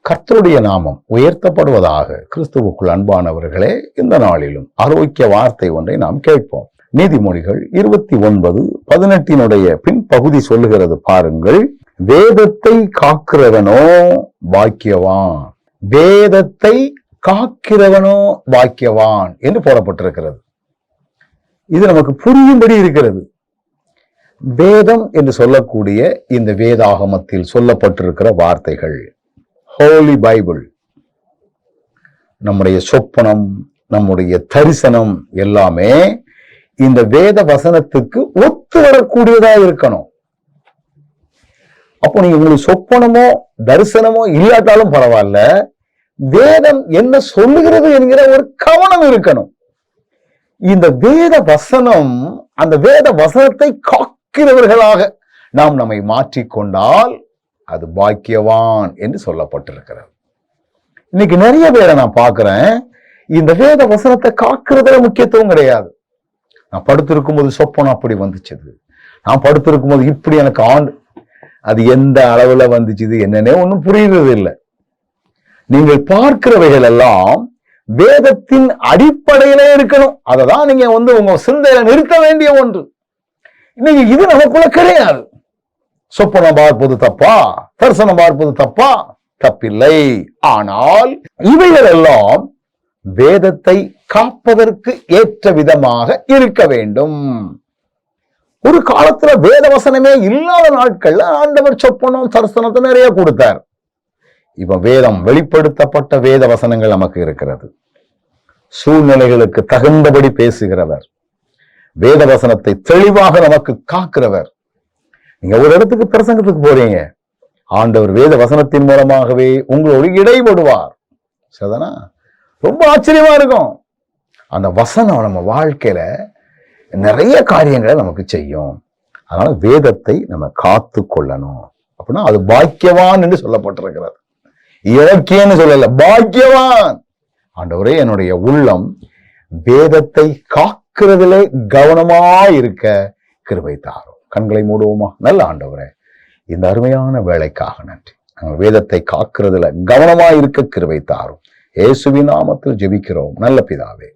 கர்த்தருடைய நாமம் உயர்த்தப்படுவதாக. கிறிஸ்துவுக்குள் அன்பானவர்களே, இந்த நாளிலும் ஆரோக்கிய வார்த்தை ஒன்றை நாம் கேட்போம். நீதிமொழிகள் 29:18 பின்பகுதி சொல்லுகிறது பாருங்கள். வேதத்தை காக்கிறவனோ பாக்கியவான், வேதத்தை காக்கிறவனோ பாக்கியவான் என்று போடப்பட்டிருக்கிறது. இது நமக்கு புரியும்படி இருக்கிறது. வேதம் என்று சொல்லக்கூடிய இந்த வேதாகமத்தில் சொல்லப்பட்டிருக்கிற வார்த்தைகள், ஹோலி பைபிள், நம்முடைய சொப்பனம், நம்முடைய தரிசனம் எல்லாமே இந்த வேத வசனத்துக்கு ஒத்து வரக்கூடியதா இருக்கணும். அப்போ நீங்க உங்களுக்கு சொப்பனமோ தரிசனமோ இல்லாட்டாலும் பரவாயில்ல, வேதம் என்ன சொல்லுகிறது என்கிற ஒரு கவனம் இருக்கணும். இந்த வேத வசனம், அந்த வேத வசனத்தை காக்கிறவர்களாக நாம் நம்மை மாற்றிக்கொண்டால் அது பாக்கியவான் என்று சொல்லப்பட்டிருக்கிறது. இன்னைக்கு நிறைய பேரை நான் பார்க்கிறேன், இந்த வேத வசனத்தை காக்கிறதுல முக்கியத்துவம் கிடையாது. நான் படுத்திருக்கும் போது சொப்பனம் அப்படி வந்துச்சுது, நான் படுத்திருக்கும் போது இப்படி எனக்கு அது எந்த அளவுல வந்துச்சுது என்னன்னே ஒன்றும் புரியுறது இல்லை. நீங்கள் பார்க்கிறவைகள் எல்லாம் வேதத்தின் அடிப்படையில இருக்கணும். அததான் நீங்க உங்க சிந்தையில நிறுத்த வேண்டிய ஒன்று. இன்னைக்கு இது நமக்குள்ள கிடையாது. சொப்பனம் பார்ப்பது தப்பா, தரிசனம் பார்ப்பது தப்பா? தப்பில்லை. ஆனால் இவைகள் எல்லாம் வேதத்தை காப்பதற்கு ஏற்ற விதமாக இருக்க வேண்டும். ஒரு காலத்துல வேத வசனமே இல்லாத நாட்கள்ல ஆண்டவர் சொப்பனம் தரிசனத்தை நிறைய கொடுத்தார். இப்ப வேதம் வெளிப்படுத்தப்பட்ட வேத வசனங்கள் நமக்கு இருக்கிறது. சூழ்நிலைகளுக்கு தகுந்தபடி பேசுகிறவர், வேத வசனத்தை தெளிவாக நமக்கு காக்கிறவர். நீங்க ஒரு இடத்துக்கு பிரசங்கத்துக்கு போறீங்க, ஆண்டவர் வேத வசனத்தின் மூலமாகவே உங்களோடு இடைபடுவார். சரிதானா? ரொம்ப ஆச்சரியமா இருக்கும். அந்த வசனம் நம்ம வாழ்க்கையில நிறைய காரியங்களை நமக்கு செய்யும். அதனால வேதத்தை நம்ம காத்து கொள்ளணும். அப்படின்னா அது பாக்கியவான் என்று சொல்லப்பட்டிருக்கிறது. இலக்கியன்னு சொல்லல, பாக்கியவான். ஆண்டவரே, என்னுடைய உள்ளம் வேதத்தை காக்கிறதுல கவனமா இருக்க கிருபை தாரும். கண்களை மூடுவோமா? நல்ல ஆண்டவரே, இந்த அருமையான வேலைக்காக நன்றி. நாங்கள் வேதத்தை காக்கிறதுல கவனமா இருக்க கிருபை தாரும். இயேசுவின் நாமத்தில் ஜெபிக்கிறோம் நல்ல பிதாவே.